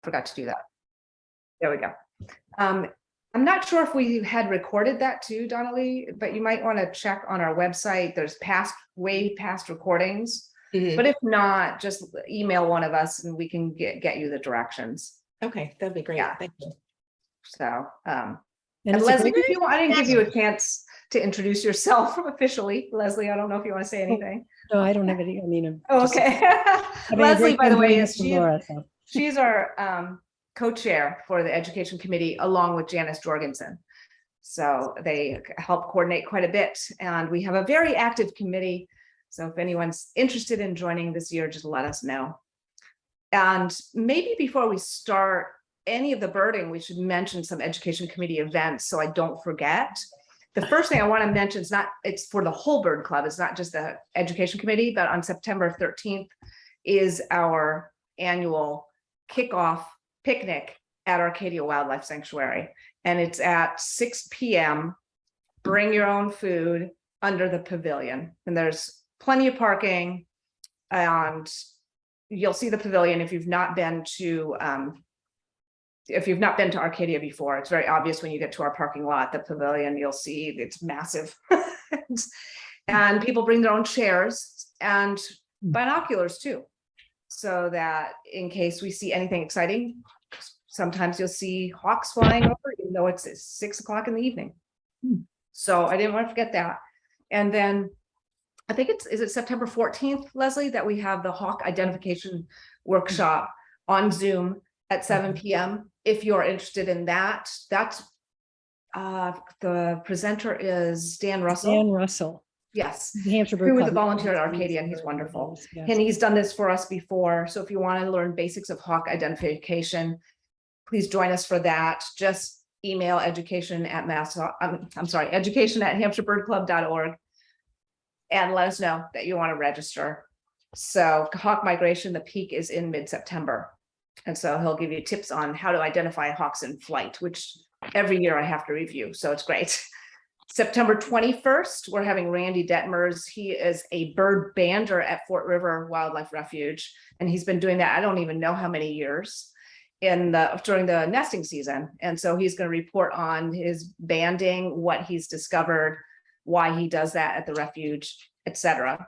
forgot to do that. There we go. I'm not sure if we had recorded that too, Donnelly, but you might want to check on our website. There's way past recordings. But if not, just email one of us and we can get you the directions. Okay, that'd be great. Yeah. Thank you. So, And Lesley, I didn't give you a chance to introduce yourself officially. Lesley, I don't know if you want to say anything. No, I don't have any. I mean, Okay. Lesley, by the way, she's our co-chair for the education committee along with Janice Jorgensen. So they help coordinate quite a bit, and we have a very active committee. So if anyone's interested in joining this year, just let us know. And maybe before we start any of the birding, we should mention some education committee events so I don't forget. The first thing I want to mention is it's for the whole bird club. It's not just the education committee, but on September 13th is our annual kickoff picnic at Arcadia Wildlife Sanctuary. And it's at 6 p.m. Bring your own food under the pavilion. And there's plenty of parking, and you'll see the pavilion if you've not been to Arcadia before. It's very obvious when you get to our parking lot, the pavilion, you'll see it's massive. And people bring their own chairs and binoculars too, so that in case we see anything exciting, sometimes you'll see hawks flying over, even though it's 6 o'clock in the evening. So I didn't want to forget that. And then I think is it September 14th, Lesley, that we have the hawk identification workshop on Zoom at 7 p.m. If you're interested in that. That's the presenter is Dan Russell. Dan Russell. Yes. New Hampshire Bird Who was Club. a volunteer at Arcadia, and he's wonderful. Yes. And he's done this for us before. So if you want to learn basics of hawk identification, please join us for that. Just email education at hampshirebirdclub.org and let us know that you want to register. So hawk migration, the peak is in mid-September. And so he'll give you tips on how to identify hawks in flight, which every year I have to review. So it's great. September 21st, we're having Randy Detmers. He is a bird bander at Fort River Wildlife Refuge. And he's been doing that, I don't even know how many years, during the nesting season. And so he's going to report on his banding, what he's discovered, why he does that at the refuge, etc.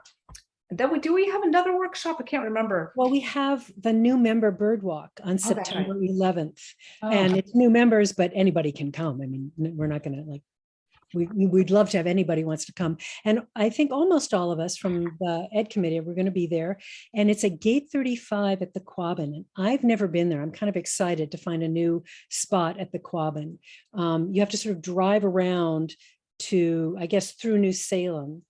And then we have another workshop? I can't remember. Well, we have the new member bird walk on September 11th. Oh. And it's new members, but anybody can come. I mean, we're not going to we'd love to have anybody wants to come. And I think almost all of us from the Ed committee, we're going to be there. And it's at gate 35 at the Quabbin. And I've never been there. I'm kind of excited to find a new spot at the Quabbin. You have to sort of drive around to, I guess, through New Salem.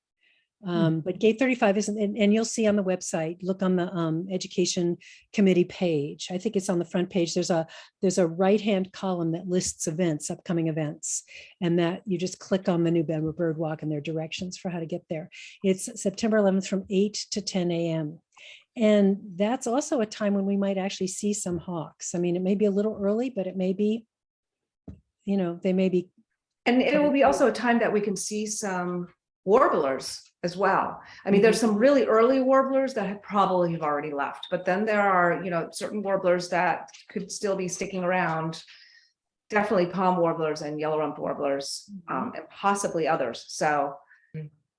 But gate 35 isn't, and you'll see on the website, look on the education committee page. I think it's on the front page. There's a right-hand column that lists events, upcoming events, and that you just click on the new member bird walk and their directions for how to get there. It's September 11th from 8 to 10 a.m. And that's also a time when we might actually see some hawks. I mean, it may be a little early, but it may be, they may be. And it will be also a time that we can see some warblers as well. I mean, there's some really early warblers that have probably already left, but then there are, certain warblers that could still be sticking around. Definitely palm warblers and yellow-rumped warblers, and possibly others. So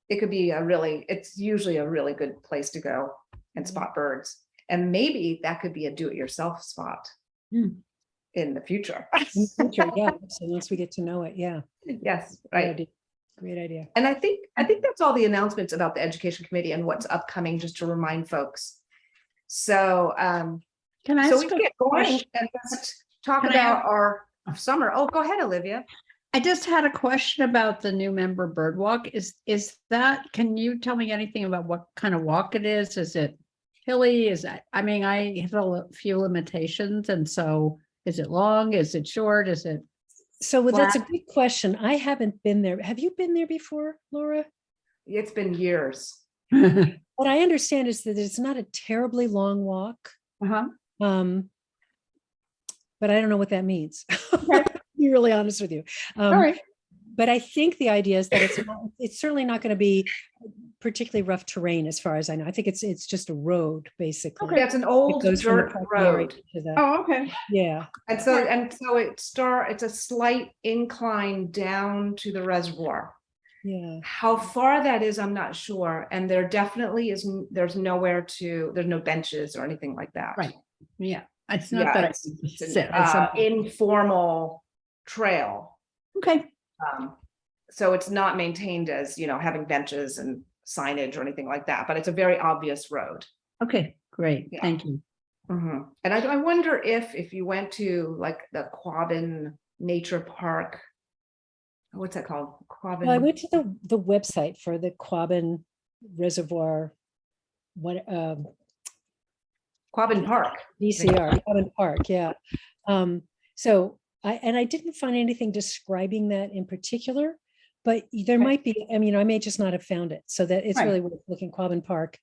it could be it's usually a really good place to go and spot birds. And maybe that could be a do-it-yourself spot in the future. Yeah. So once we get to know it, yeah. Yes, right. Great idea. And I think that's all the announcements about the education committee and what's upcoming, just to remind folks. So can I we get going and just talk about our summer. Oh, go ahead, Olivia. I just had a question about the new member bird walk. Is that, can you tell me anything about what kind of walk it is? Is it hilly? I have a few limitations. And so is it long? Is it short? Is it? So that's a good question. I haven't been there. Have you been there before, Laura? It's been years. What I understand is that it's not a terribly long walk. But I don't know what that means. To be really honest with you. All right. But I think the idea is that it's certainly not going to be particularly rough terrain as far as I know. I think it's just a road, basically. Okay. That's an old Goes from the dirt parking area road. to the- Oh, okay. Yeah, And so it's a slight incline down to the reservoir. yeah. How far that is, I'm not sure. And there definitely there's no benches or anything like that. Right. Yeah. It's not Yeah, that it's sit. an informal trail. Okay. So it's not maintained as, having benches and signage or anything like that, but it's a very obvious road. Okay, great. Yeah. Thank you. Mhm. And I wonder if you went to like the Quabbin Nature Park, what's that called? Quabbin. Well, I went to the website for the Quabbin Reservoir, Quabbin Park. VCR, Quabbin Park, yeah. So I didn't find anything describing that in particular, but there might be, I may just not have found it. So that it's Right. really worth looking Quabbin Park.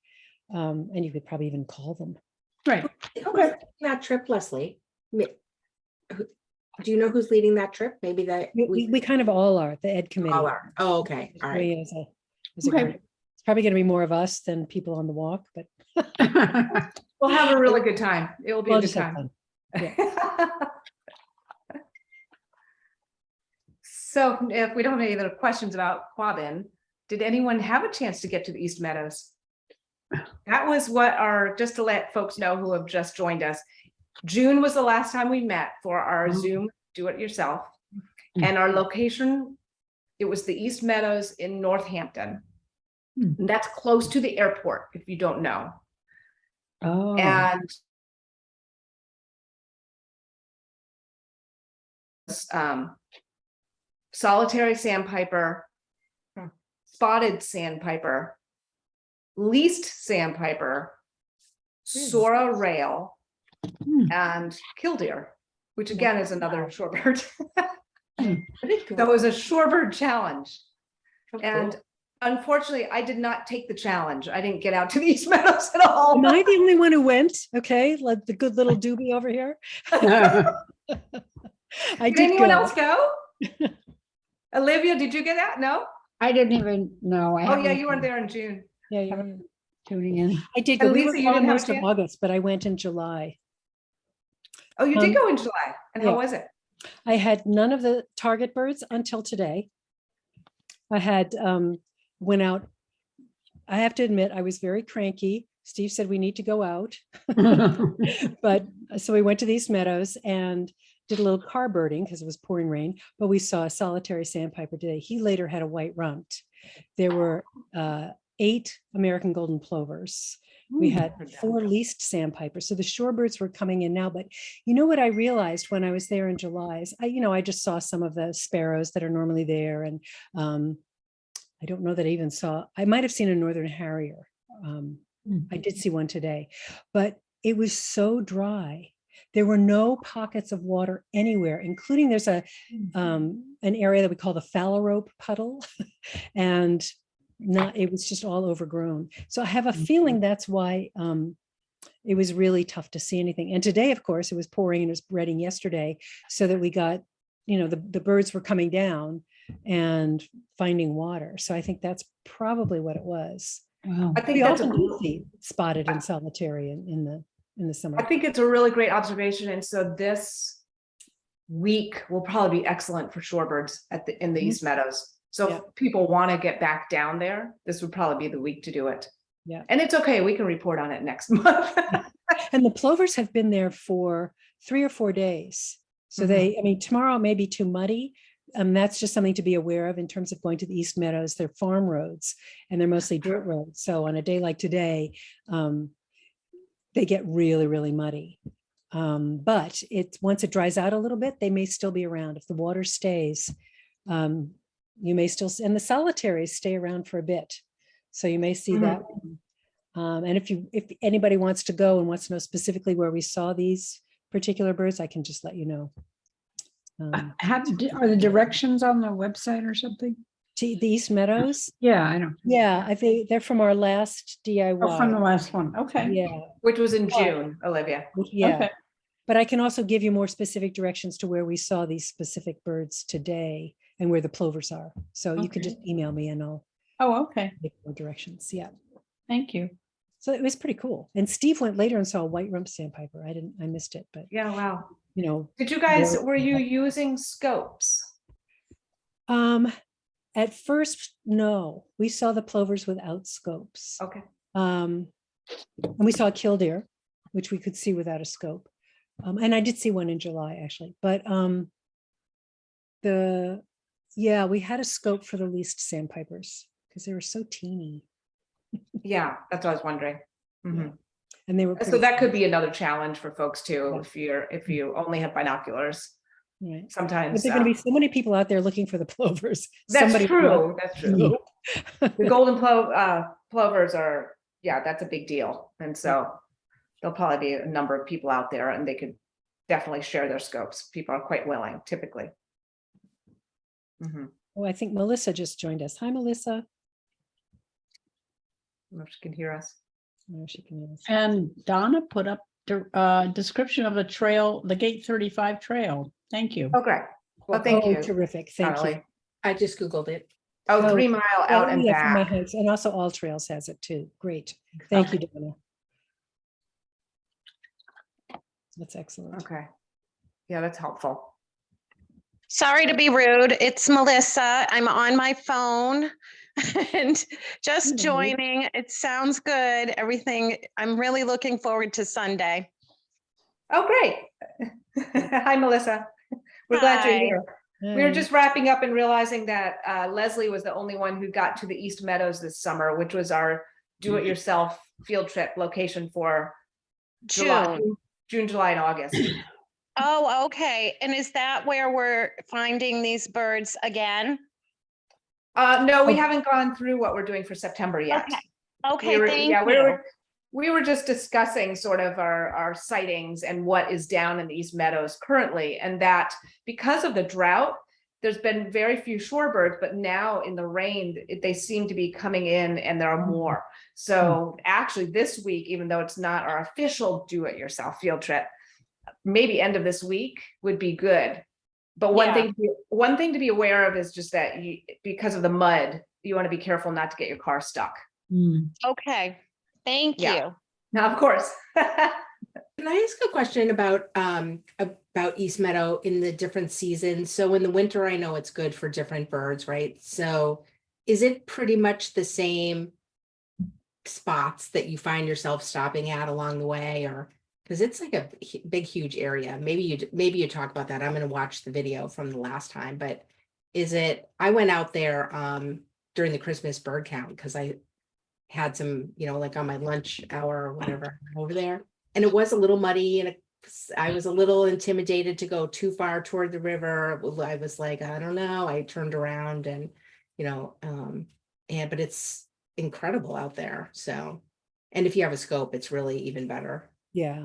And you could probably even call them. Right. Who's leading that trip, Lesley? Do you know who's leading that trip? Maybe that We kind of all are, the Ed committee. all are. Oh, okay. All right. Really is a Okay. group. It's probably going to be more of us than people on the walk, but We'll have a really good time. It will be we'll a good just have time. fun. So if we don't have any other questions about Quabbin, did anyone have a chance to get to the East Meadows? That was just to let folks know who have just joined us. June was the last time we met for our Zoom do-it-yourself. And our location, it was the East Meadows in Northampton. And that's close to the airport, if you don't know. Oh, And solitary sandpiper, spotted sandpiper, least sandpiper, Sora rail, and killdeer, which again is another shorebird. So it was a shorebird challenge. And unfortunately, I did not take the challenge. I didn't get out to the East Meadows at all. Am I the only one who went? Okay, like the good little doobie over here. I Did did anyone go. else go? Olivia, did you get out? No? I didn't even know. Oh, yeah, you weren't there in June. Yeah, you Haven't tuning in. I did And go. We Lisa, were you gone didn't have a most of chance? August, but I went in July. Oh, you did Um, go in July. And how yeah. was it? I had none of the target birds until today. I had went out. I have to admit, I was very cranky. Steve said we need to go out. But so we went to these meadows and did a little car birding because it was pouring rain, but we saw a solitary sandpiper today. He later had a white runt. There were 8 American golden plovers. We had 4 least sandpipers. So the shorebirds were coming in now. But you know what I realized when I was there in July is I just saw some of the sparrows that are normally there. And I don't know that I even saw, I might have seen a northern harrier. I did see one today, but it was so dry. There were no pockets of water anywhere, including there's an area that we call the Farlow puddle, and it was just all overgrown. So I have a feeling that's why it was really tough to see anything. And today, of course, it was pouring and it was raining yesterday, so that we got, the birds were coming down and finding water. So I think that's probably what it was. Wow. I think We that's often do see spotted and solitary in the summer. I think it's a really great observation. And so this week will probably be excellent for shorebirds in the East Meadows. So Yeah. if people want to get back down there, this would probably be the week to do it. Yeah. And it's okay. We can report on it next month. And the plovers have been there for 3 or 4 days. So tomorrow may be too muddy. That's just something to be aware of in terms of going to the East Meadows. They're farm roads and they're mostly dirt roads. So on a day like today, they get really, really muddy. But once it dries out a little bit, they may still be around. If the water stays, you may still, and the solitaries stay around for a bit. So you may see that. And if anybody wants to go and wants to know specifically where we saw these particular birds, I can just let you know. Are the directions on the website or something? To the East Meadows? Yeah, I know. Yeah, I think they're from our last DIY. Oh, from the last one. Okay. Yeah, Which was in June, Olivia. yeah. Okay. But I can also give you more specific directions to where we saw these specific birds today and where the plovers are. So you can Okay. just email me and I'll Oh, okay. make more directions. Yeah. Thank you. So it was pretty cool. And Steve went later and saw a white rump sandpiper. I missed it, but Yeah, wow. you know, Did you guys, were you using scopes? at first, no, we saw the plovers without scopes. Okay. And we saw a killdeer, which we could see without a scope. And I did see one in July actually, but we had a scope for the least sandpipers because they were so teeny. Yeah, that's what I was wondering. Mhm. And they were So pretty that could small, be another challenge for folks too, Yeah. if you only have binoculars. right? But Sometimes there are going to be so many people out there looking for the plovers. that's Somebody will true. That's true. not- The golden plovers are, yeah, that's a big deal. And so there'll probably be a number of people out there and they could definitely share their scopes. People are quite willing typically. Mhm. Oh, I think Melissa just joined us. Hi, Melissa. I don't know if she can hear us. No, she can hear us. And Donna put up the description of the trail, the Gate 35 trail. Thank you. Oh, great. Well, thank Oh, you. terrific. Thank you. Charlie. I just Googled it. Oh, Oh, 3 Mile out and Yeah, from my back. house. And also All Trails has it too. Great. Thank you, Donna. That's excellent. Okay. Yeah, that's helpful. Sorry to be rude. It's Melissa. I'm on my phone and just Hello. joining. It sounds good. Everything. I'm really looking forward to Sunday. Oh, great. Hi, Melissa. We're glad you're Hi. here. We were Hi. just wrapping up and realizing that Lesley was the only one who got to the East Meadows this summer, which was our do-it-yourself field trip location for June, July, and August. Oh, okay. And is that where we're finding these birds again? No, we haven't gone through what we're doing for September yet. Okay, thank Yeah, you. we were just discussing sort of our sightings and what is down in the East Meadows currently, and that because of the drought, there's been very few shorebirds, but now in the rain, they seem to be coming in and there are more. So actually this week, even though it's not our official do-it-yourself field trip, maybe end of this week would be good. But one thing to be aware of is just that because of the mud, you want to be careful not to get your car stuck. Okay, thank Yeah. you. Now, of course. Can I ask a question about East Meadow in the different seasons? So in the winter, I know it's good for different birds, right? So is it pretty much the same spots that you find yourself stopping at along the way, or because it's like a big, huge area? Maybe you talk about that. I'm going to watch the video from the last time, but I went out there during the Christmas bird count because I had some, like on my lunch hour or whatever over there. And it was a little muddy and I was a little intimidated to go too far toward the river. I was like, I don't know. I turned around and, but it's incredible out there. So, and if you have a scope, it's really even better. Yeah.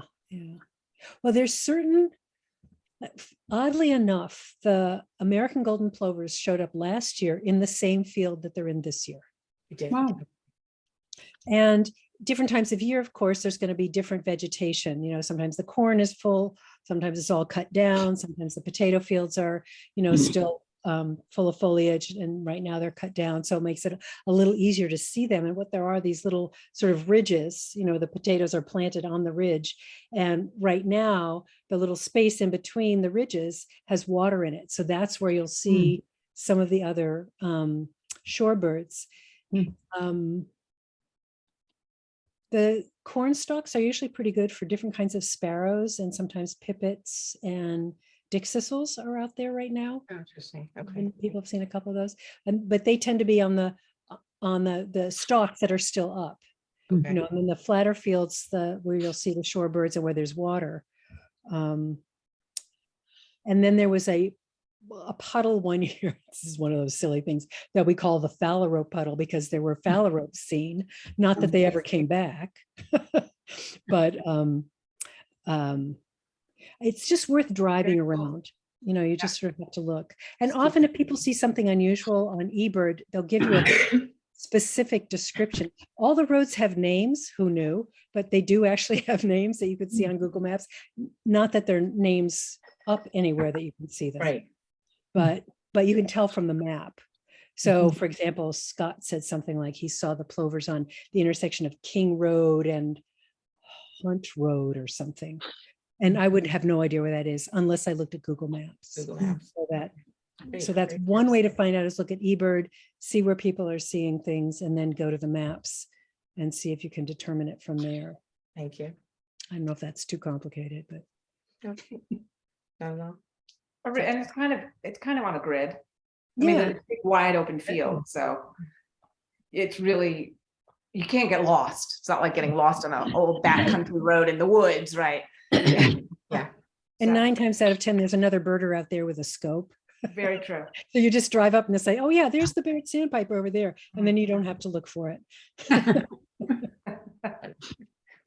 Well, there's certain, oddly enough, the American golden plovers showed up last year in the same field that they're in this year. It did. Wow. And different times of year, of course, there's going to be different vegetation. Sometimes the corn is full, sometimes it's all cut down, sometimes the potato fields are, still full of foliage, and right now they're cut down. So it makes it a little easier to see them. And what there are these little sort of ridges, the potatoes are planted on the ridge. And right now, the little space in between the ridges has water in it. So that's where you'll see some of the other shorebirds. The corn stalks are usually pretty good for different kinds of sparrows, and sometimes pipits and dickcissels are out there right now. Oh, interesting. Okay. And people have seen a couple of those, but they tend to be on the stalks that are still up. Okay. And then the flatter fields, where you'll see the shorebirds and where there's water. And then there was a puddle one year. This is one of those silly things that we call the phalarope puddle because there were phalaropes seen, not that they ever came back, but it's just worth driving around. You just sort of have to look. And often if people see something unusual on eBird, they'll give you a specific description. All the roads have names, who knew, but they do actually have names that you could see on Google Maps. Not that they're names up anywhere that you can see them. Right. But but you can tell from the map. So for example, Scott said something like he saw the plovers on the intersection of King Road and Hunt Road or something. And I would have no idea where that is unless I looked at Google Maps. Google Maps. So that's one way to find out is look at eBird, see where people are seeing things, and then go to the maps and see if you can determine it from there. Thank you. I don't know if that's too complicated, but Okay. I don't know. And it's kind of on a grid. I mean, yeah, it's a big wide open field, so it's really, you can't get lost. It's not like getting lost on an old backcountry road in the woods, right? Yeah. and So, 9 times out of 10, there's another birder out there with a scope. very true. So you just drive up and they say, oh yeah, there's the Barrett sandpiper over there. And then you don't have to look for it. It's a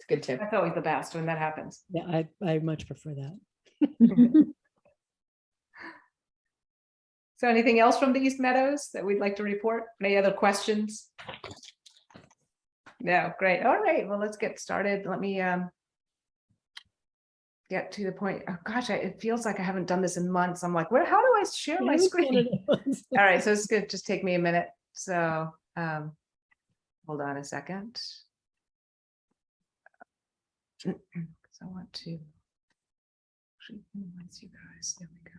good tip. That's always the best when that happens. Yeah, I much prefer that. So anything else from the East Meadows that we'd like to report? Any other questions? No, great. All right, well, let's get started. Let me get to the point. Oh gosh, it feels like I haven't done this in months. I'm like, how do I share my screen? All right, so it's good. Just take me a minute. So hold on a second. So I want to actually minimize you guys. There we go.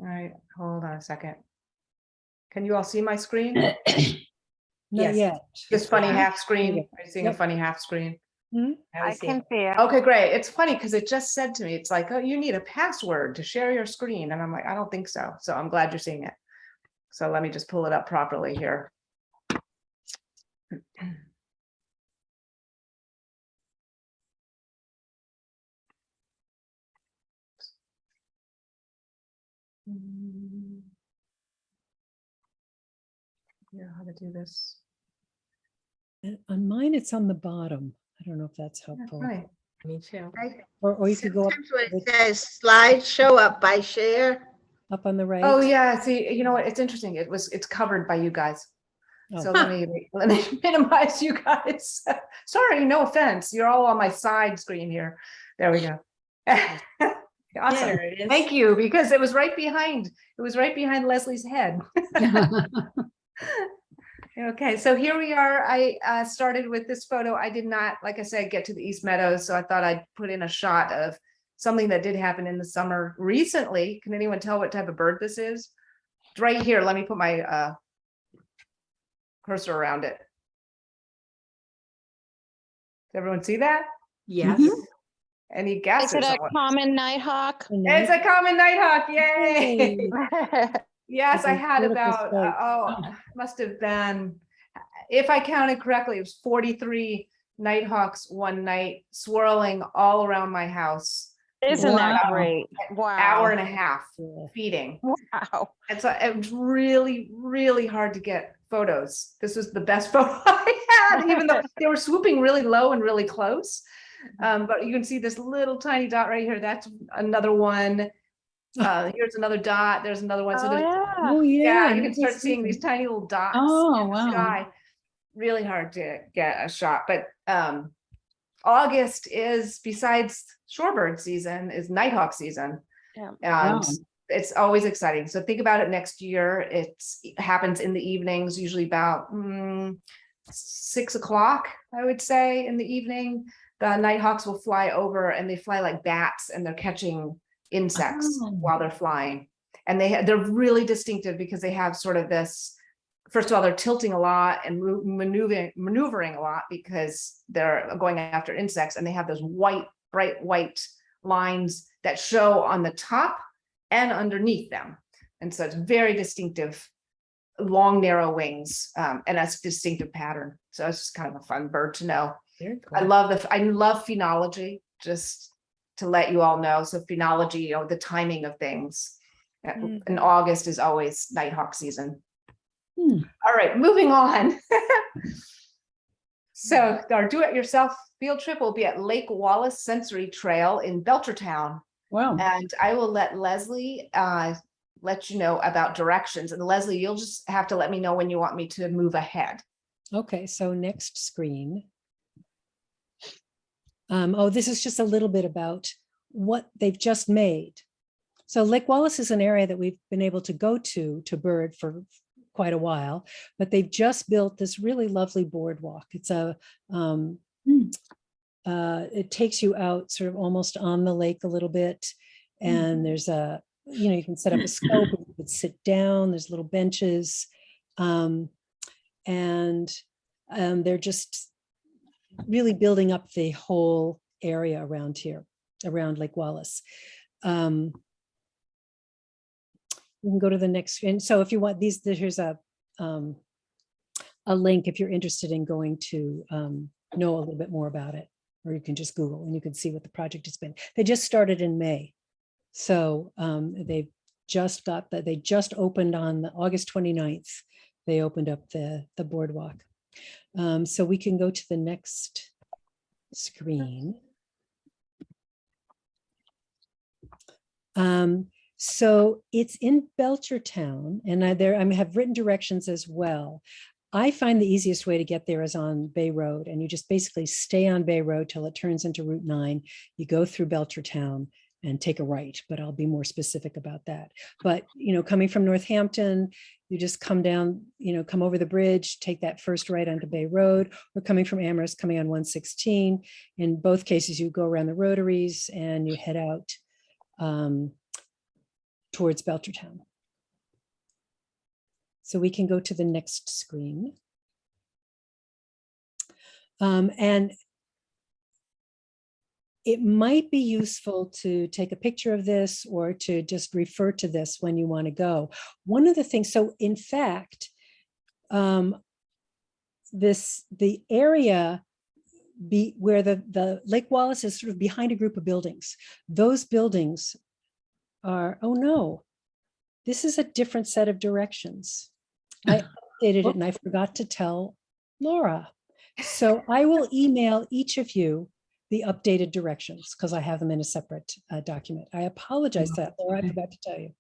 All right, hold on a second. Can you all see my screen? Not Yes. yet. This funny Yeah. half screen? Are you seeing a Yep. funny half screen? I can see it. Okay, great. It's funny because it just said to me, it's like, oh, you need a password to share your screen. And I'm like, I don't think so. So I'm glad you're seeing it. So let me just pull it up properly here. Yeah, how to do this. And on mine, it's on the bottom. I don't know if that's helpful. Right. Me too. Or you could go Sometimes when it says slideshow up by share, up on the right. Oh, yeah. See, you know what? It's interesting. It's covered by you guys. Oh. So let me minimize you guys. Sorry, no offense. You're all on my side screen here. There we go. Awesome. There it is. Thank you, because it was right behind Leslie's head. Okay, so here we are. I started with this photo. I did not, like I said, get to the East Meadows, so I thought I'd put in a shot of something that did happen in the summer recently. Can anyone tell what type of bird this is? It's right here. Let me put my cursor around it. Does everyone see that? Yes. Any Is guesses? it a on what- common nighthawk? It's a common nighthawk. Yay! Yay. Yes, I It's a had beautiful about, sight. must have been, if I counted correctly, it was 43 nighthawks one night swirling all around my house. Isn't that Wow. great? Hour and Wow. a half Yeah. feeding. Wow. And so it was really, really hard to get photos. This was the best photo I had, even though they were swooping really low and really close. But you can see this little tiny dot right here. That's another one. Here's another dot. There's another one. So Oh, there's, yeah. Oh, yeah, yeah. you can start seeing these tiny little dots Oh, in the wow. sky. Really hard to get a shot. But August is, besides shorebird season, is nighthawk season. Yeah. And Wow. it's always exciting. So think about it next year. It happens in the evenings, usually about 6 o'clock, I would say, in the evening. The nighthawks will fly over and they fly like bats and they're catching insects Oh. while they're flying. And they're really distinctive because they have sort of this, first of all, they're tilting a lot and maneuvering a lot because they're going after insects, and they have those bright white lines that show on the top and underneath them. And so it's very distinctive, long, narrow wings, and that's a distinctive pattern. So it's just kind of a fun bird to know. Very I cool. love phenology, just to let you all know. So phenology, you know, the timing of things. And August is always nighthawk season. All right, moving on. So our do-it-yourself field trip will be at Lake Wallace Sensory Trail in Belchertown. Wow. And I will let Lesley let you know about directions. And Lesley, you'll just have to let me know when you want me to move ahead. Okay, so next screen. Oh, this is just a little bit about what they've just made. So Lake Wallace is an area that we've been able to go to bird for quite a while, but they've just built this really lovely boardwalk. It's it takes you out sort of almost on the lake a little bit. And there's you can set up a scope, you could sit down, there's little benches. And they're just really building up the whole area around here, around Lake Wallace. We can go to the next. And so if you want these, here's a link if you're interested in going to know a little bit more about it, or you can just Google and you can see what the project has been. They just started in May. So they've just got that. They just opened on August 29th. They opened up the boardwalk. So we can go to the next screen. So it's in Belchertown, and I have written directions as well. I find the easiest way to get there is on Bay Road, and you just basically stay on Bay Road till it turns into Route 9. You go through Belchertown and take a right, but I'll be more specific about that. But, coming from Northampton, you just come down, come over the bridge, take that first right onto Bay Road, or coming from Amherst, coming on 116. In both cases, you go around the rotaries and you head out towards Belchertown. So we can go to the next screen. And it might be useful to take a picture of this or to just refer to this when you want to go. One of the things, so in fact, the area where the Lake Wallace is sort of behind a group of buildings. Those buildings are, oh no, this is a different set of directions. I updated it and I forgot to tell Laura. So I will email each of you the updated directions because I have them in a separate document. I apologize that, Laura, I forgot to tell you.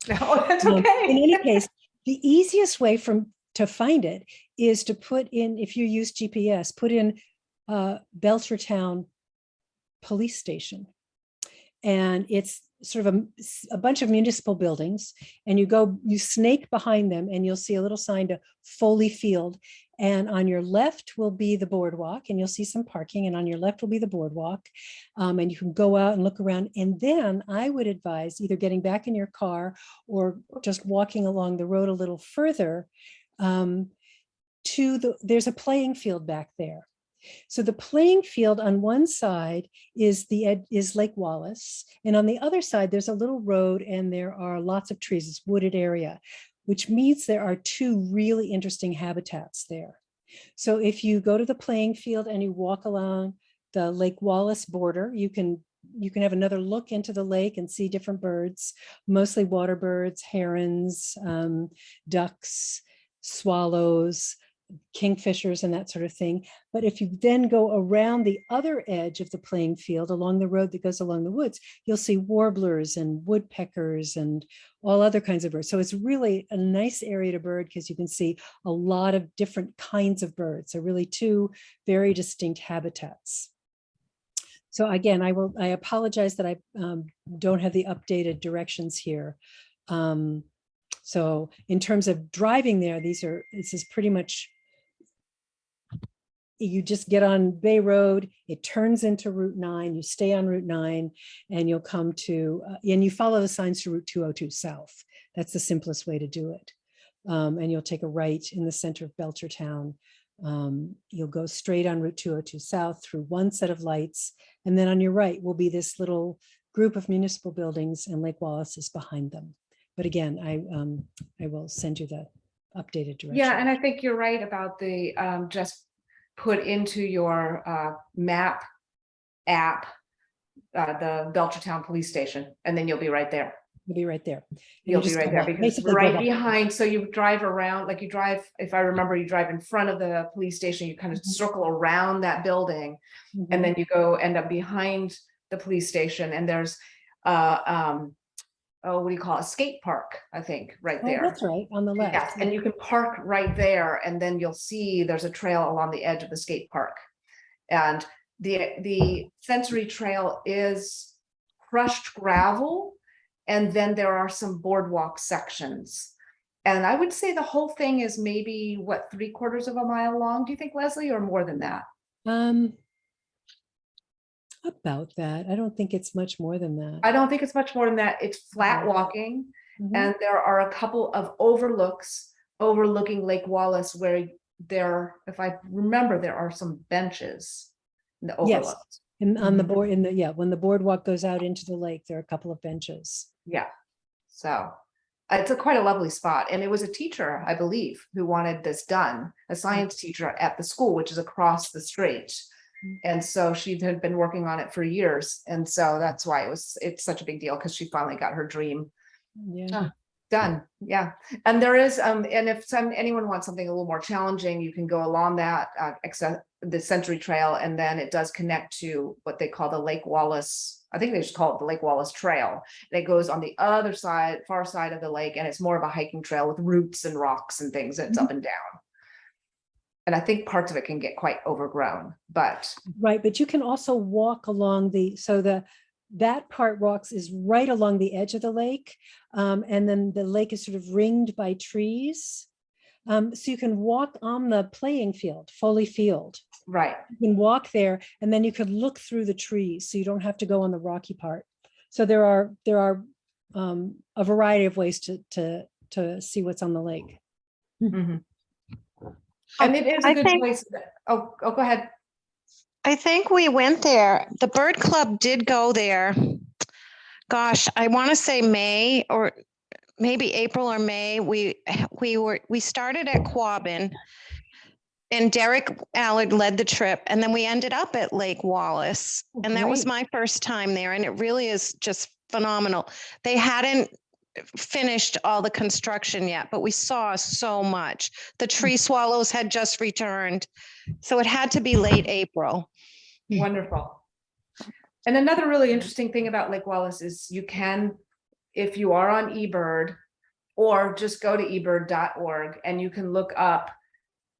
No, that's okay. In any case, the easiest way to find it is to put in, if you use GPS, put in Belchertown police station. And it's sort of a bunch of municipal buildings, and you snake behind them and you'll see a little sign to Foley Field. And on your left will be the boardwalk, and you'll see some parking, and on your left will be the boardwalk. And you can go out and look around. And then I would advise either getting back in your car or just walking along the road a little further there's a playing field back there. So the playing field on one side is Lake Wallace, and on the other side there's a little road and there are lots of trees. It's wooded area, which means there are two really interesting habitats there. So if you go to the playing field and you walk along the Lake Wallace border, you can have another look into the lake and see different birds, mostly water birds, herons, ducks, swallows, kingfishers, and that sort of thing. But if you then go around the other edge of the playing field along the road that goes along the woods, you'll see warblers and woodpeckers and all other kinds of birds. So it's really a nice area to bird because you can see a lot of different kinds of birds. So really two very distinct habitats. So again, I apologize that I don't have the updated directions here. So in terms of driving there, this is pretty much, you just get on Bay Road, it turns into Route 9, you stay on Route 9 and you'll come to, and you follow the signs to Route 202 South. That's the simplest way to do it. And you'll take a right in the center of Belchertown. You'll go straight on Route 202 South through one set of lights. And then on your right will be this little group of municipal buildings, and Lake Wallace is behind them. But again, I will send you the updated direction. Yeah, and I think you're right about the just put into your map app the Belchertown police station, and then you'll be right there. You'll be right there. You'll be right there because right behind. So you drive around, like you drive, if I remember, you drive in front of the police station, you kind of circle around that building, and then you go end up behind the police station. And there's oh, what do you call it? Skate park, I think, right Oh, there. that's right, on the left. Yes, and you can park right there, and then you'll see there's a trail along the edge of the skate park. And the sensory trail is crushed gravel, and then there are some boardwalk sections. And I would say the whole thing is maybe, what, 3/4 of a mile long, do you think, Lesley, or more than that? About that. I don't think it's much more than that. I don't think it's much more than that. It's flat walking. Mhm. And there are a couple of overlooks overlooking Lake Wallace where there, if I remember, there are some benches in the Yes. overlooks. And on the board, when the boardwalk goes out into the lake, there are a couple of benches. Yeah. So it's quite a lovely spot. And it was a teacher, I believe, who wanted this done, a science teacher at the school, which is across the street. And so she had been working on it for years. And so that's why it's such a big deal, because she finally got her dream Yeah. done. Yeah. And there is, and if anyone wants something a little more challenging, you can go along that, except the Century Trail, and then it does connect to what they call the Lake Wallace. I think they just call it the Lake Wallace Trail. And it goes on the other side, far side of the lake, and it's more of a hiking trail with roots and rocks and things. It's up and down. And I think parts of it can get quite overgrown, but. Right, but you can also walk along that part walks is right along the edge of the lake. And then the lake is sort of ringed by trees. So you can walk on the playing field, Foley Field. Right. You can walk there, and then you could look through the trees, so you don't have to go on the rocky part. So there are a variety of ways to see what's on the lake. Mm-hmm. And it is a good place. Oh, go ahead. I think we went there. The Bird Club did go there. Gosh, I want to say May or maybe April or May. We started at Quabbin, and Derek Allard led the trip, and then we ended up at Lake Wallace. And that was my first time there, and it really is just phenomenal. They hadn't finished all the construction yet, but we saw so much. The tree swallows had just returned, so it had to be late April. Wonderful. And another really interesting thing about Lake Wallace is you can, if you are on eBird, or just go to ebird.org, and you can look up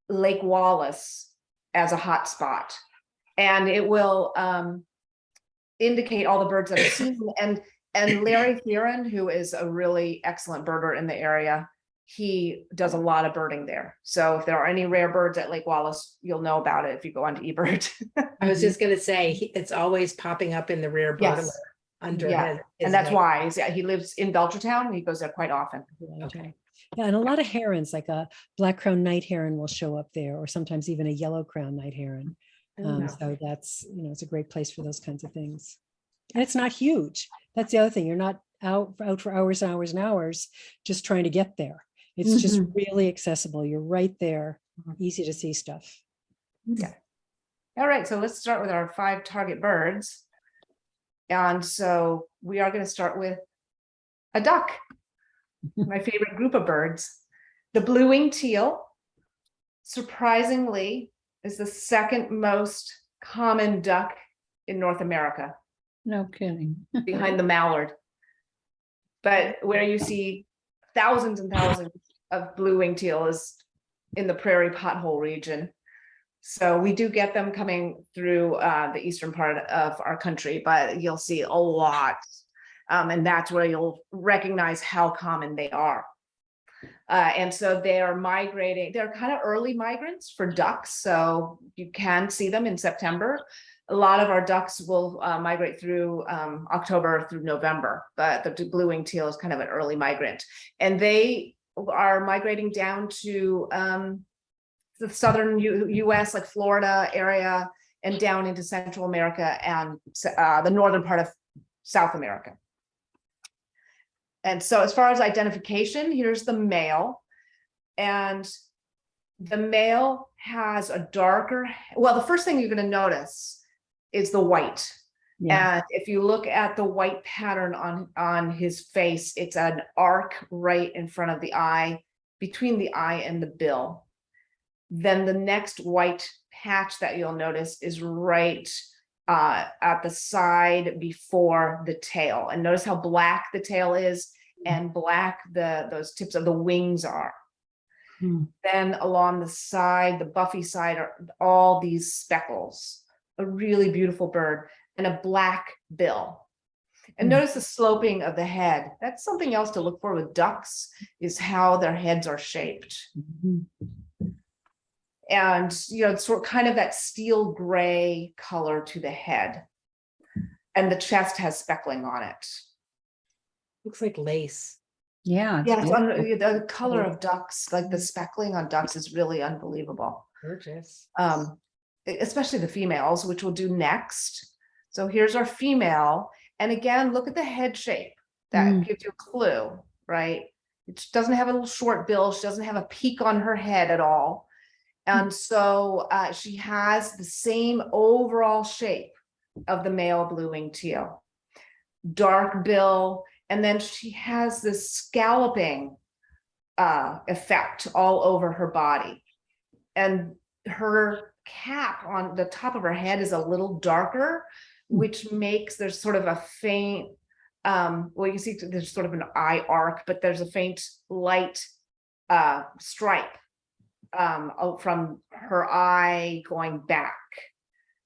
Lake Wallace as a hotspot, and it will indicate all the birds that are seen. And Larry Theron, who is a really excellent birder in the area, he does a lot of birding there. So if there are any rare birds at Lake Wallace, you'll know about it if you go onto eBird. I was just gonna say, it's always popping up in the rare bird alert under his And that's name. why he lives in Belchertown, and he goes there quite often. Okay. Yeah, and a lot of herons, like a black-crowned night heron will show up there, or sometimes even a yellow-crowned night heron. So that's, it's a great place for those kinds of things. And it's not huge. That's the other thing. You're not out for hours and hours and hours just trying to get there. It's just really accessible. You're right there, easy to see stuff. Yeah. All right, so let's start with our 5 target birds. And so we are going to start with a duck, my favorite group of birds. The blue-winged teal, surprisingly, is the second most common duck in North America. No kidding. Behind the mallard. But where you see thousands and thousands of blue-winged teal is in the prairie pothole region. So we do get them coming through the eastern part of our country, but you'll see a lot. And that's where you'll recognize how common they are. And so they are migrating. They're kind of early migrants for ducks. So you can see them in September. A lot of our ducks will migrate through October through November, but the blue-winged teal is kind of an early migrant. And they are migrating down to the southern US, like Florida area, and down into Central America and the northern part of South America. And so as far as identification, here's the male. And the male has a darker, well, the first thing you're going to notice is the white. Yeah. And if you look at the white pattern on his face, it's an arc right in front of the eye, between the eye and the bill. Then the next white patch that you'll notice is right at the side before the tail. And notice how black the tail is and black those tips of the wings are. Then along the side, the buffy side, are all these speckles. A really beautiful bird, and a black bill. And notice the sloping of the head. That's something else to look for with ducks, is how their heads are shaped. And, you know, it's sort of kind of that steel gray color to the head. And the chest has speckling on it. Looks like lace. Yeah. Yeah, it's the color of ducks, like the speckling on ducks, is really unbelievable. Gorgeous. Especially the females, which we'll do next. So here's our female. And again, look at the head shape. That gives you a clue, right? It doesn't have a little short bill. She doesn't have a peak on her head at all. And so she has the same overall shape of the male blue-winged teal. Dark bill, and then she has this scalloping effect all over her body. And her cap on the top of her head is a little darker, which makes there's sort of a faint, well, you see there's sort of an eye arc, but there's a faint light stripe from her eye going back.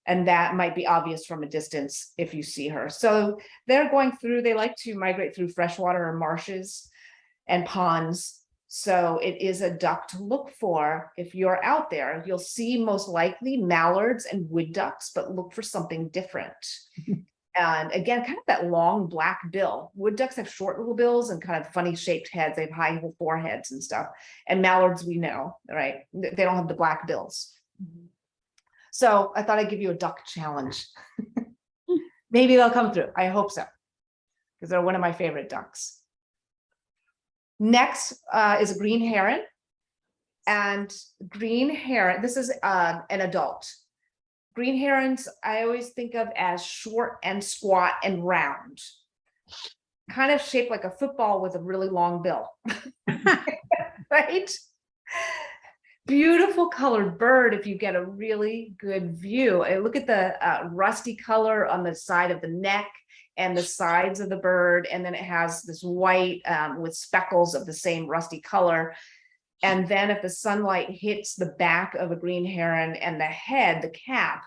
And that might be obvious from a distance if you see her. So they're going through, they like to migrate through freshwater or marshes and ponds. So it is a duck to look for. If you're out there, you'll see most likely mallards and wood ducks, but look for something different. And again, kind of that long black bill. Wood ducks have short little bills and kind of funny shaped heads. They have high foreheads and stuff. And mallards, we know, right? They don't have the black bills. So I thought I'd give you a duck challenge. Maybe they'll come through. I hope so, because they're one of my favorite ducks. Next is a green heron. And green heron, this is an adult. Green herons, I always think of as short and squat and round, kind of shaped like a football with a really long bill, right? Beautiful colored bird if you get a really good view. And look at the rusty color on the side of the neck and the sides of the bird. And then it has this white with speckles of the same rusty color. And then if the sunlight hits the back of a green heron and the head, the cap,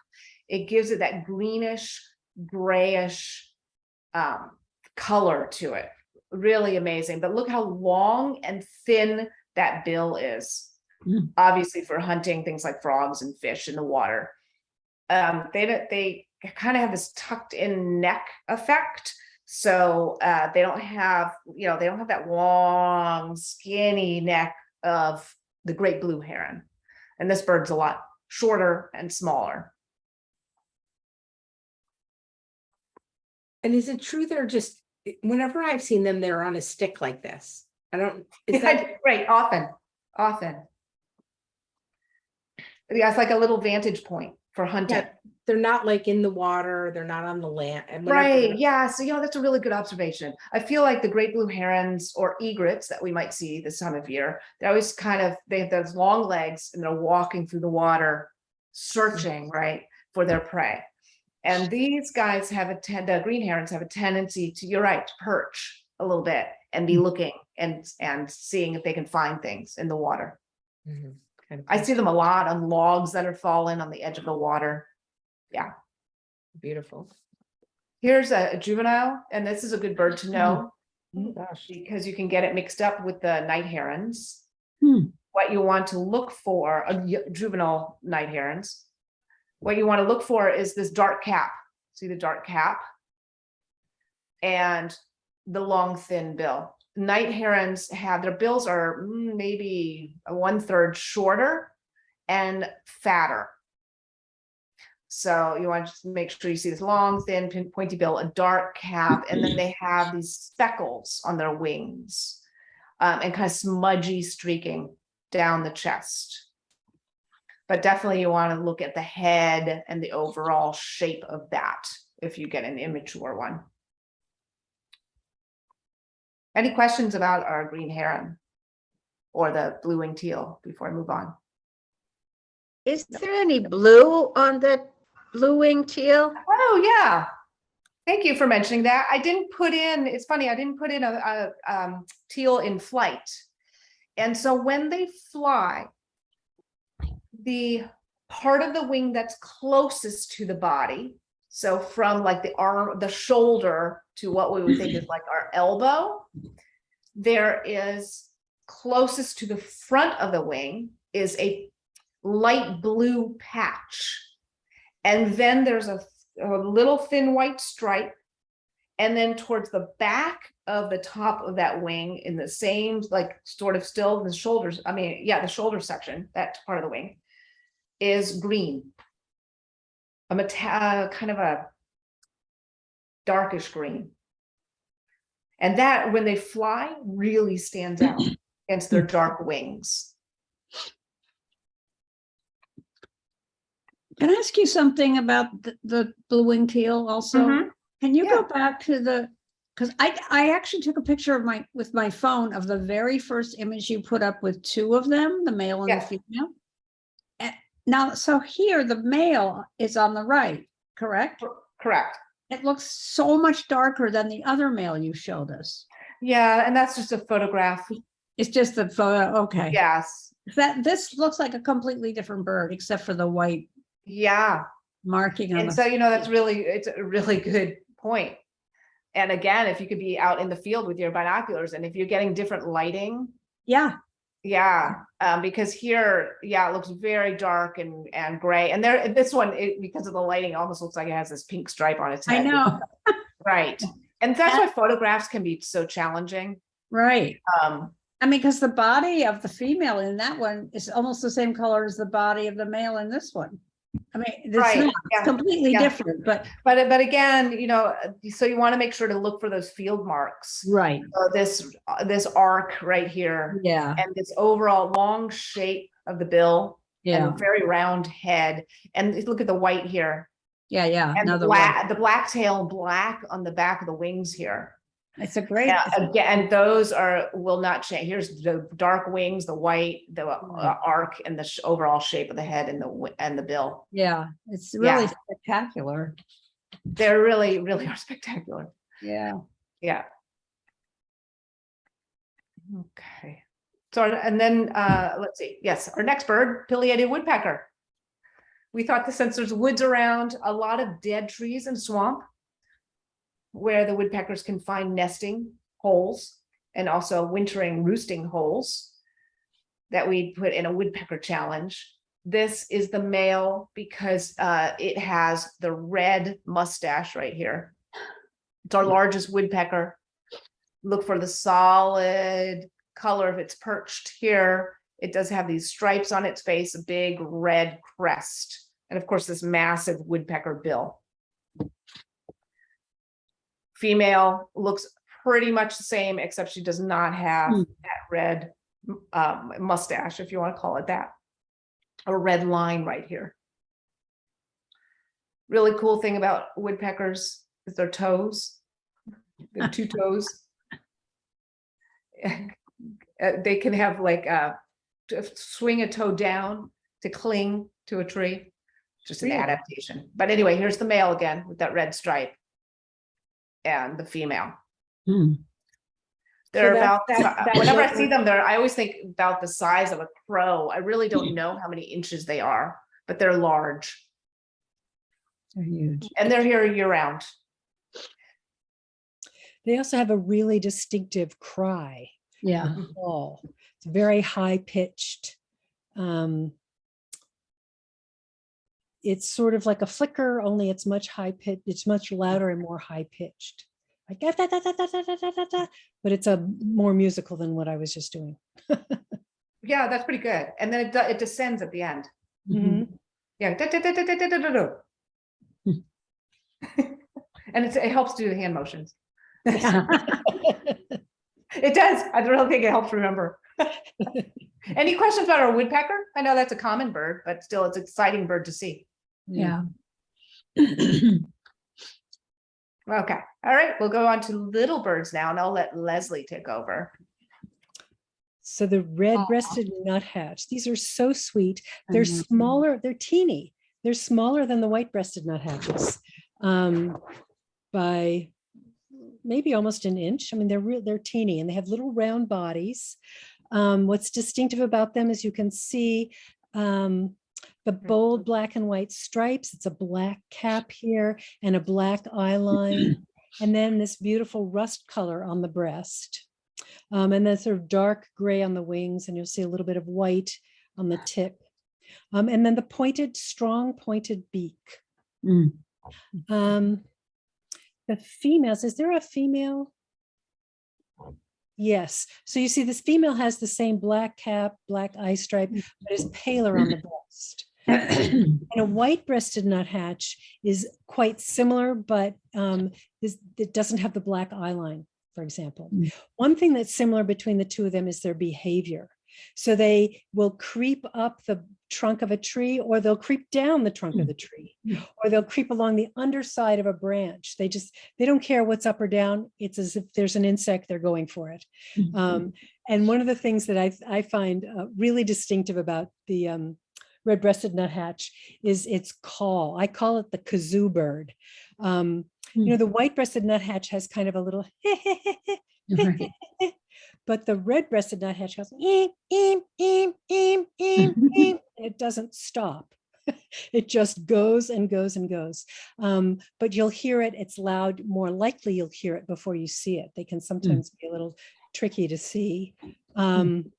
it gives it that greenish, grayish color to it. Really amazing. But look how long and thin that bill is. Obviously for hunting things like frogs and fish in the water. They kind of have this tucked in neck effect. So they don't have, you know, they don't have that long skinny neck of the great blue heron. And this bird's a lot shorter and smaller. And is it true they're just, whenever I've seen them, they're on a stick like this? I don't, is Yeah, that right, often. Yeah, it's like a little vantage point for hunting. Yeah, they're not like in the water, they're not on the land. And whenever Right, they're- yeah, so that's a really good observation. I feel like the great blue herons or egrets that we might see this time of year, they always they have those long legs and they're walking through the water, searching, right, for their prey. And these guys have the green herons have a tendency to, you're right, to perch a little bit and be looking and seeing if they can find things in the water. Mhm, kind of I see them a lot on logs that are fallen on the edge of the water. Yeah. beautiful. Here's a juvenile, and this is a good bird to know Oh gosh. because you can get it mixed up with the night herons. Hmm. What you want to look for, juvenile night herons, what you want to look for is this dark cap. See the dark cap? And the long, thin bill. Night herons have, their bills are maybe 1/3 shorter and fatter. So you want to just make sure you see this long, thin, pointy bill, a dark cap, and then they have these speckles on their wings and kind of smudgy streaking down the chest. But definitely you want to look at the head and the overall shape of that if you get an immature one. Any questions about our green heron or the blue-winged teal before I move on? Is there any blue on the blue-winged teal? Oh, yeah. Thank you for mentioning that. I didn't put in, it's funny, I didn't put in a teal in flight. And so when they fly, the part of the wing that's closest to the body, so from like the arm, the shoulder to what we would think is like our elbow, there is closest to the front of the wing is a light blue patch. And then there's a little thin white stripe. And then towards the back of the top of that wing in the same, like sort of still the shoulders, I mean, yeah, the shoulder section, that part of the wing is green. Kind of a darkish green. And that, when they fly, really stands out against their dark wings. Can I ask you something about the blue-winged teal also? Mhm. Can you Yeah. go back to because I actually took a picture of with my phone of the very first image you put up with two of them, the male and Yes. the female. Now, so here the male is on the right, correct? Correct. It looks so much darker than the other male you showed us. Yeah, and that's just a photograph. It's just the photo, okay. Yes. This looks like a completely different bird, except for the white Yeah. marking on And the. so, it's a really good point. And again, if you could be out in the field with your binoculars, and if you're getting different lighting, Yeah, because here, it looks very dark and gray. And this one, because of the lighting, almost looks like it has this pink stripe on its I head. know, Right. And that's why photographs can be so challenging. right. Um, I mean, because the body of the female in that one is almost the same color as the body of the male in this one. I mean, it's Right, not, yeah, it's completely yeah. different, but. but again, so you want to make sure to look for those field marks. Right. So this arc right here, Yeah, and this overall long shape of the bill, yeah, and very round head. And look at the white here, yeah. and Another one. the black tail, black on the back of the wings here. It's a great. Yeah, again, those will not change. Here's the dark wings, the white, the arc, and the overall shape of the head and the bill. Yeah, it's really Yeah. spectacular. They're really, really are spectacular. Yeah. Yeah. Okay. So, and then let's see. Yes, our next bird, pileated woodpecker. We thought since there's woods around, a lot of dead trees and swamp, where the woodpeckers can find nesting holes and also wintering roosting holes, that we put in a woodpecker challenge. This is the male because it has the red mustache right here. It's our largest woodpecker. Look for the solid color if it's perched here. It does have these stripes on its face, a big red crest, and of course this massive woodpecker bill. Female looks pretty much the same, except she does not have that red mustache, if you want to call it that, a red line right here. Really cool thing about woodpeckers is their toes. They have two toes. They can have like to swing a toe down to cling to a tree. Just an adaptation. But anyway, here's the male again with that red stripe. And the female. They're So about, that's whenever I what- see them, I always think about the size of a crow. I really don't know how many inches they are, but they're large. They're huge. And they're here year round. They also have a really distinctive cry. Yeah. Call. It's very high pitched. It's sort of like a flicker, only it's much high pitched. It's much louder and more high pitched. Like da, da, da, da, da, da, da, da, da. But it's a more musical than what I was just doing. Yeah, that's pretty good. And then it descends at the end. Mhm. Yeah. Da, da, da, da, da, da, da, da, da. And it helps do the hand motions. It does. I really think it helps remember. Any questions about our woodpecker? I know that's a common bird, but still it's an exciting bird to see. Yeah. Okay. All right. We'll go on to little birds now, and I'll let Lesley take over. So the red-breasted nuthatch, these are so sweet. They're Mhm. smaller, they're teeny. they're smaller than the white-breasted nuthatches by maybe almost an inch. I mean, they're teeny and they have little round bodies. What's distinctive about them is you can see the bold black and white stripes. It's a black cap here and a black eye line. And then this beautiful rust color on the breast. And then sort of dark gray on the wings, and you'll see a little bit of white on the tip. And then the strong pointed beak. Mm. The females, is there a female? Yes. So you see this female has the same black cap, black eye stripe, but is paler on the breast. And a white-breasted nuthatch is quite similar, but it doesn't have the black eye line, for example. One thing that's similar between the two of them is their behavior. So they will creep up the trunk of a tree, or they'll creep down the trunk of the tree, or they'll creep along the underside of a branch. They don't care what's up or down. It's as if there's an insect, they're going for it. And one of the things that I find really distinctive about the red-breasted nuthatch is its call. I call it the kazoo bird. You know, the white-breasted nuthatch has kind of a little but the red-breasted nuthatch goes it doesn't stop. It just goes and goes and goes. But you'll hear it, it's loud, more likely you'll hear it before you see it. They can sometimes be a little tricky to see. And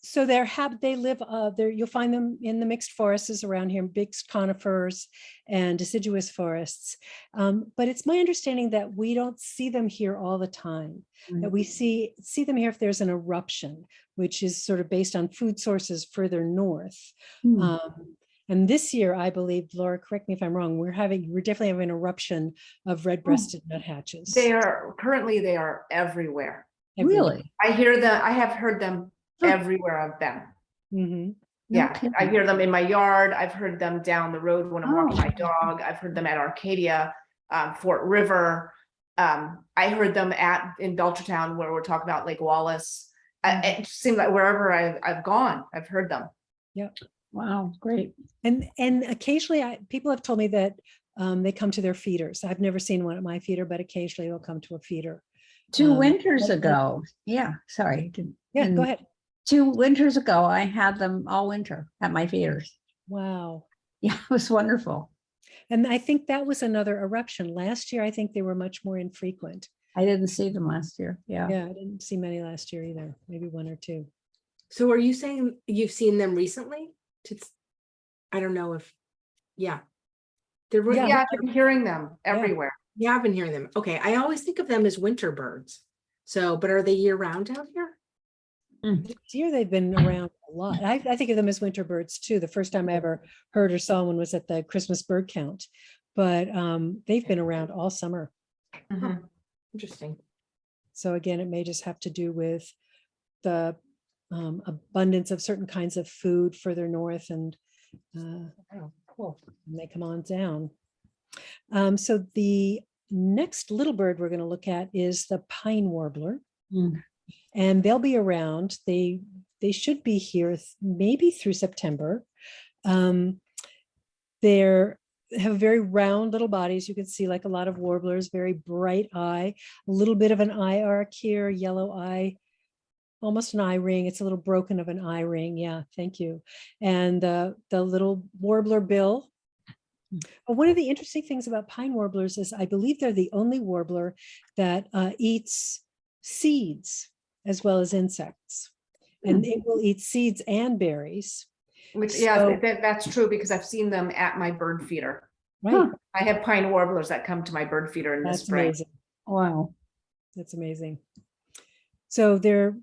so they live there. You'll find them in the mixed forests around here, big conifers and deciduous forests. But it's my understanding that we don't see them here all the time. That we see them here if there's an eruption, which is sort of based on food sources further north. And this year, I believe, Laura, correct me if I'm wrong, we're definitely having an eruption of red-breasted nuthatches. They are everywhere. Really? I have heard them everywhere of them. Yeah, Okay. I hear them in my yard. I've heard them down the road when I'm walking my dog. I've heard them at Arcadia, Fort River. I heard them in Belchertown, where we're talking about Lake Wallace. It seems like wherever I've gone, I've heard them. Yep. Wow, great. And occasionally people have told me that they come to their feeders. I've never seen one at my feeder, but occasionally they'll come to a feeder. 2 winters ago. Yeah, sorry. Yeah, go ahead. 2 winters ago, I had them all winter at my feeders. Wow. Yeah, it was wonderful. And I think that was another eruption. Last year, I think they were much more infrequent. I didn't see them last year. Yeah. Yeah, I didn't see many last year either, maybe 1 or 2. So are you saying you've seen them recently? I don't know if, yeah. Yeah, I've been hearing them everywhere. Yeah, I've been hearing them. Okay, I always think of them as winter birds. So, but are they year round out here? This year they've been around a lot. I think of them as winter birds too. The first time I ever heard or saw one was at the Christmas bird count, but they've been around all summer. Interesting. So again, it may just have to do with the abundance of certain kinds of food further north, and Cool. they come on down. So the next little bird we're going to look at is the pine warbler. And they'll be around. They should be here maybe through September. They have very round little bodies. You can see, like a lot of warblers, very bright eye, a little bit of an eye arc here, yellow eye, almost an eye ring. It's a little broken of an eye ring. Yeah, thank you. And the little warbler bill. One of the interesting things about pine warblers is I believe they're the only warbler that eats seeds as well as insects. And it will eat seeds and berries. Which, yeah, that's true, because I've seen them at my bird feeder. Right. I have pine warblers that come to my bird feeder in the That's spring. amazing. Wow. That's amazing. So they're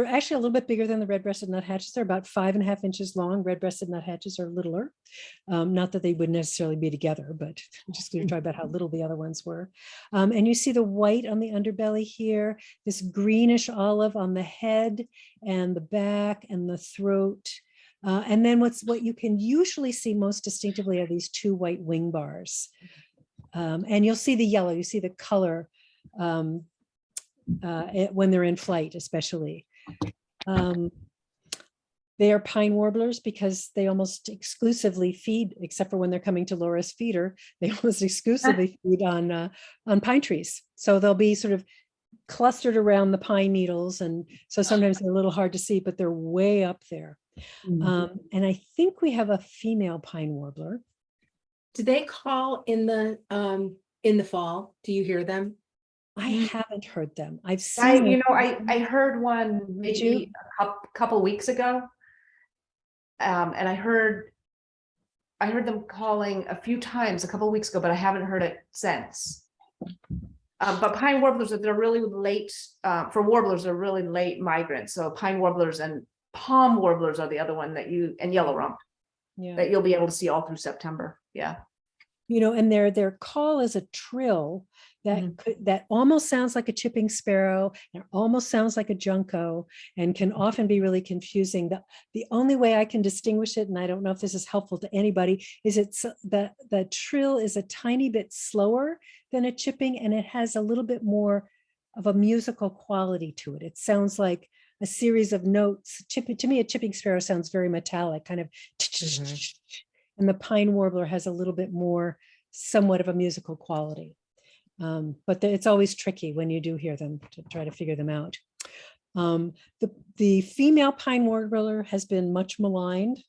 actually a little bit bigger than the red-breasted nuthatches. They're about 5.5 inches long. Red-breasted nuthatches are littler. Not that they would necessarily be together, but I'm just going to talk about how little the other ones were. And you see the white on the underbelly here, this greenish olive on the head and the back and the throat. And then what you can usually see most distinctively are these 2 white wing bars. And you'll see the yellow, you see the color when they're in flight, especially. They are pine warblers because they almost exclusively feed, except for when they're coming to Laura's feeder, they almost exclusively feed on pine trees. So they'll be sort of clustered around the pine needles. And so sometimes they're a little hard to see, but they're way up there. And I think we have a female pine warbler. Do they call in the fall? Do you hear them? I haven't heard them. I've seen them. I heard one Did you? maybe a couple weeks ago. And I heard them calling a few times a couple weeks ago, but I haven't heard it since. But pine warblers, they're really late, for warblers, they're really late migrants. So pine warblers and palm warblers are the other one and yellow rump that you'll be able to see all through September. Yeah. And their call is a trill that almost sounds like a chipping sparrow and almost sounds like a junco and can often be really confusing. The only way I can distinguish it, and I don't know if this is helpful to anybody, is the trill is a tiny bit slower than a chipping, and it has a little bit more of a musical quality to it. It sounds like a series of notes. To me, a chipping sparrow sounds very metallic, kind of, and the pine warbler has a little bit more, somewhat of a musical quality. But it's always tricky when you do hear them to try to figure them out. The female pine warbler has been much maligned.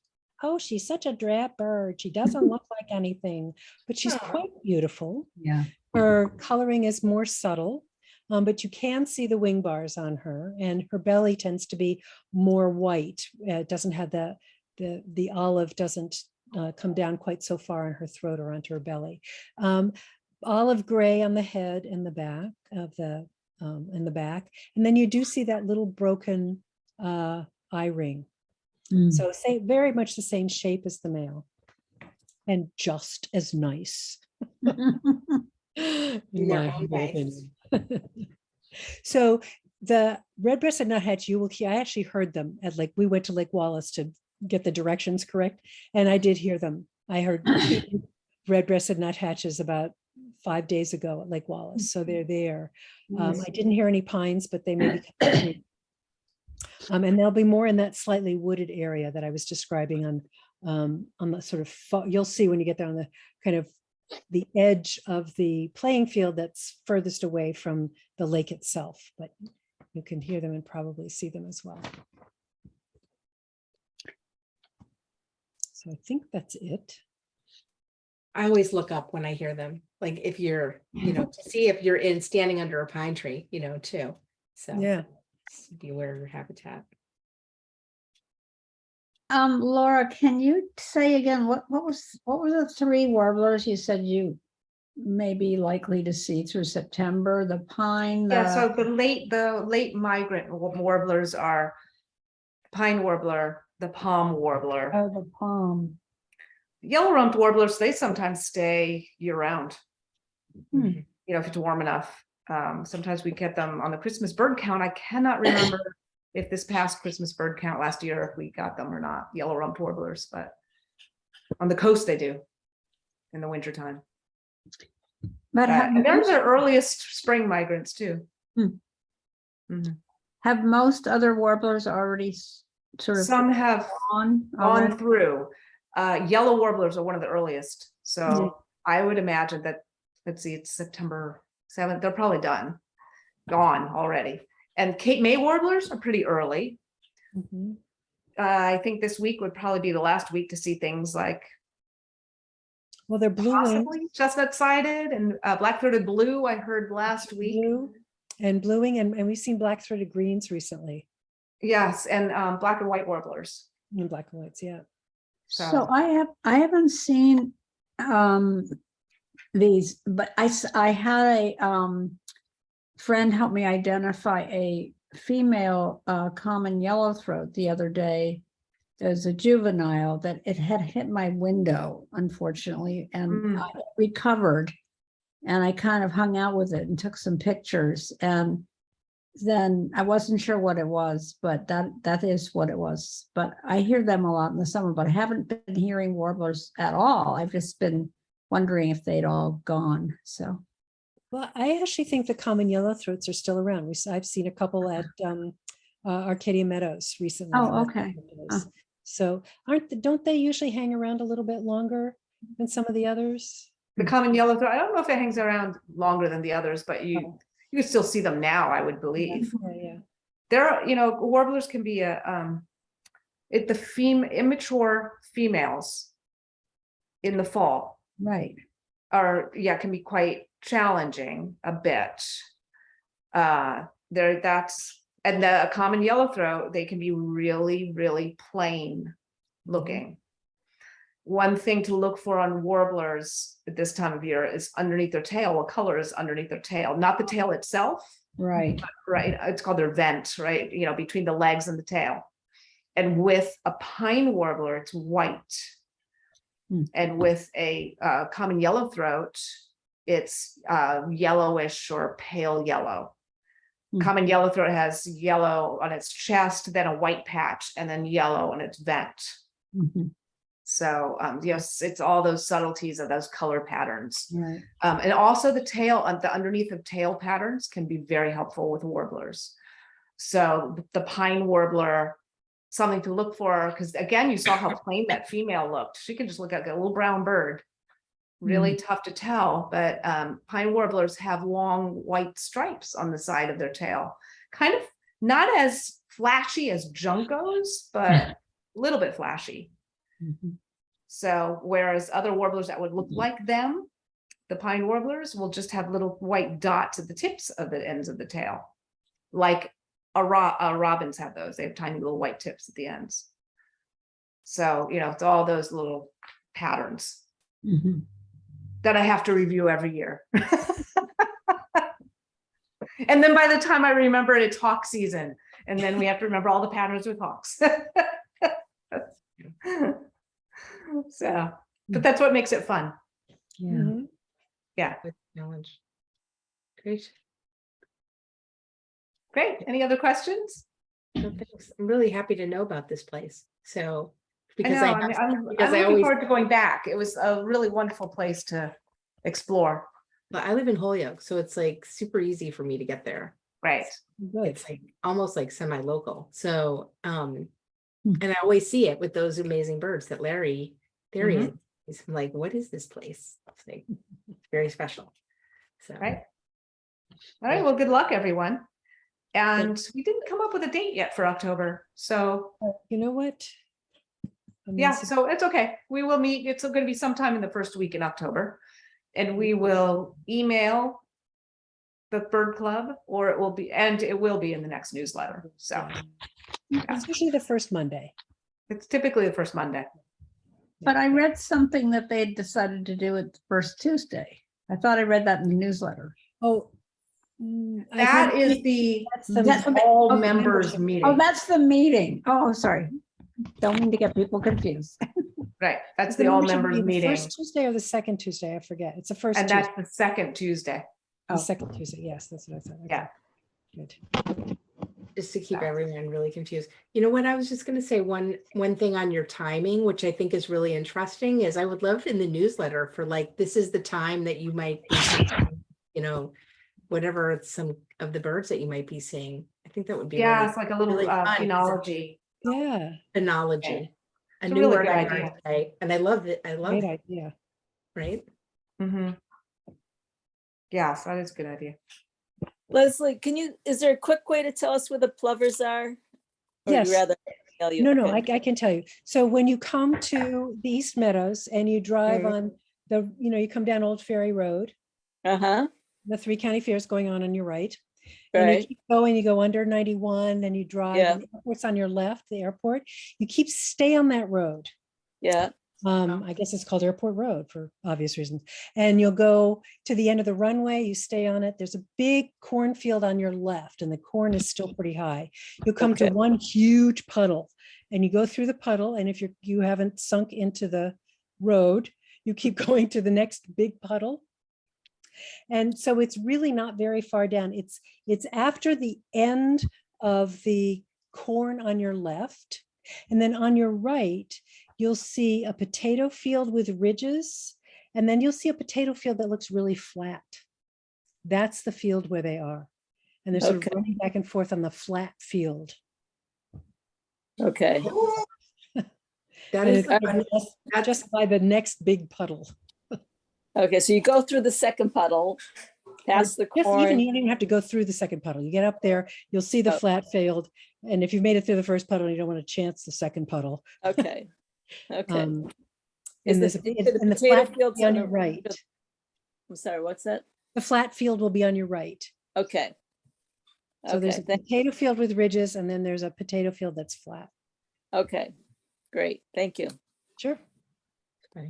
Oh, she's such a drab bird. She doesn't look like anything, but she's quite beautiful. Yeah. Her coloring is more subtle, but you can see the wing bars on her, and her belly tends to be more white. It doesn't have the olive doesn't come down quite so far on her throat or onto her belly. Olive gray on the head and the back of and then you do see that little broken eye ring. So very much the same shape as the male, and just as nice. In my humble opinion. So the red-breasted nuthatch, you will hear. I actually heard them at we went to Lake Wallace to get the directions correct, and I did hear them. I heard red-breasted nuthatches about 5 days ago at Lake Wallace, so they're there. I didn't hear any pines, but they may be coming. And they'll be more in that slightly wooded area that I was describing on the sort of you'll see when you get there on the kind of the edge of the playing field that's furthest away from the lake itself, but you can hear them and probably see them as well. So I think that's it. I always look up when I hear them, like if you're, to see if you're standing under a pine tree, too. So Yeah. Be aware of your habitat. Laura, can you say again, what were the three warblers you said you may be likely to see through September? The pine. So the late migrant warblers are pine warbler, the palm warbler. Oh, the palm. Yellow-rumped warblers, they sometimes stay year-round. If it's warm enough. Sometimes we get them on the Christmas bird count. I cannot remember if this past Christmas bird count last year, if we got them or not, yellow-rumped warblers, but on the coast they do in the wintertime. But And they're the earliest spring migrants too. Have most other warblers already sort of Some have gone gone through. Yellow warblers are one of the earliest. So I would imagine that, let's see, it's September 7th. They're probably gone already. And Cape May warblers are pretty early. I think this week would probably be the last week to see things like, well, they're blue possibly chestnut-sided and black-throated blue. I heard last week. Blue and bluing, and we've seen black-throated greens recently. Yes, and black and white warblers. And black and whites, yeah. So I haven't seen these, but I had a friend help me identify a female common yellowthroat the other day as a juvenile that it had hit my window, unfortunately, and I recovered, and I kind of hung out with it and took some pictures, and then I wasn't sure what it was, but that is what it was. But I hear them a lot in the summer, but I haven't been hearing warblers at all. I've just been wondering if they'd all gone. So, well, I actually think the common yellowthroats are still around. I've seen a couple at Arcadia Meadows recently. Oh, for the okay. photos. So don't they usually hang around a little bit longer than some of the others? The common yellowthroat, I don't know if it hangs around longer than the others, but Oh. you can still see them now, I would believe. Yeah. There are, warblers can be immature females in the fall Right. can be quite challenging a bit. And the common yellowthroat, they can be really, really plain looking. One thing to look for on warblers at this time of year is underneath their tail. What color is underneath their tail? Not the tail itself, Right. right? It's called their vent, right? Between the legs and the tail. And with a pine warbler, it's white. And with a common yellowthroat, it's yellowish or pale yellow. Common yellowthroat has yellow on its chest, then a white patch, and then yellow on its vent. So yes, it's all those subtleties of those color patterns. Right. And also the tail, the underneath of tail patterns can be very helpful with warblers. So the pine warbler, something to look for, because again, you saw how plain that female looked. She could just look like a little brown bird. Really tough to tell, but pine warblers have long white stripes on the side of their tail. Kind of not as flashy as juncos, but a little bit flashy. So whereas other warblers that would look like them, the pine warblers will just have little white dots at the tips of the ends of the tail. Like robins have those. They have tiny little white tips at the ends. So, it's all those little patterns that I have to review every year. And then by the time I remember it, it's hawk season. And then we have to remember all the patterns with hawks. So, but that's what makes it fun. Yeah. Yeah. Good challenge. Great. Great. Any other questions? No, thanks. I'm really happy to know about this place. So I'm looking always, forward to going back. It was a really wonderful place to explore. but I live in Holyoke, so it's like super easy for me to get there. Right. Good. It's like almost like semi-local. So and I always see it with those amazing birds that Larry is. I'm like, what is this place? It's like very special. So Right. All right. Well, good luck, everyone. And we didn't come up with a date yet for October. So You know what? yeah, so it's okay. We will meet. It's going to be sometime in the first week in October. And we will email the bird club, or it will be in the next newsletter. So It's usually the first Monday. it's typically the first Monday. But I read something that they decided to do it the first Tuesday. I thought I read that in the newsletter. Oh, That's That's the all members meeting. Oh, that's the meeting. Oh, sorry. Don't mean to get people confused. Right. That's the all members meeting. First Tuesday or the second Tuesday, I forget. It's the first And Tuesday. that's the second Tuesday. The second Tuesday. Yes, that's what I said. Okay. Yeah. Good. just to keep everyone really confused. You know what, I was just going to say one thing on your timing, which I think is really interesting, is I would love in the newsletter for like, this is the time that you might be, whatever some of the birds that you might be seeing. I think that would be Yeah, really, it's like a little really fun. phenology. Yeah. phenology. Okay. A It's a new really word good I idea. learned today, and I love it. I love Great it, idea. right? Mm-hmm. Yeah, so that is a good idea. Lesley, is there a quick way to tell us where the plovers are? Or would Yes. you rather tell you? No, Okay. I can tell you. So when you come to the East Meadows and you drive on you come down Old Ferry Road, Uh-huh, the 3 county fairs going on your right. And you right, keep going, you go under 91, then you drive, Yeah. and the airport's on your left, the airport. You stay on that road. yeah, I guess it's called Airport Road for obvious reasons. And you'll go to the end of the runway, you stay on it. There's a big cornfield on your left, and the corn is still pretty high. You'll come to Okay. one huge puddle, and you go through the puddle. And if you haven't sunk into the road, you keep going to the next big puddle. And so it's really not very far down. It's after the end of the corn on your left. And then on your right, you'll see a potato field with ridges. And then you'll see a potato field that looks really flat. That's the field where they are. And they're sort of Okay. running back and forth on the flat field. Okay, That And is it's the gonna be fun- that's- just by the next big puddle. okay, so you go through the second puddle, past the Just even, corn. you don't even have to go through the second puddle. You get up there, you'll see the Oh. flat field. And if you've made it through the first puddle, you don't want to chance the second puddle. Okay, okay. Um, Is And the- there's, so the and the potato flat will fields be on on your the- right. I'm sorry, what's that? The flat field will be on your right. Okay. So there's Okay, a potato field with ridges and then there's a potato field that's flat. okay, great, thank you. Sure. If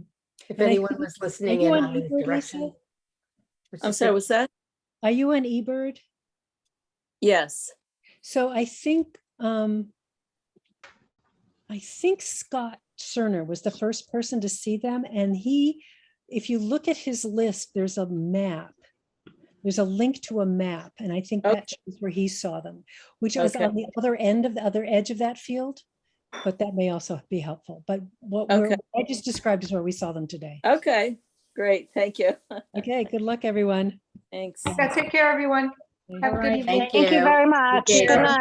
And I anyone think- was Are listening you in on on the eBird, direction. Lisa? I'm sorry, what's that? Are you an eBird? Yes, So I think Scott Cerner was the first person to see them, and if you look at his list, there's a map. There's a link to a map, and I think that shows where he saw them, which is Okay. on the other end of the other edge of that field. But that may also be helpful. But what Okay. I just described is where we saw them today. okay, great, thank you. Okay, good luck, everyone. Thanks. Yeah, take care, everyone. Have a good Alright. evening. Thank you very much. Take care. Good night.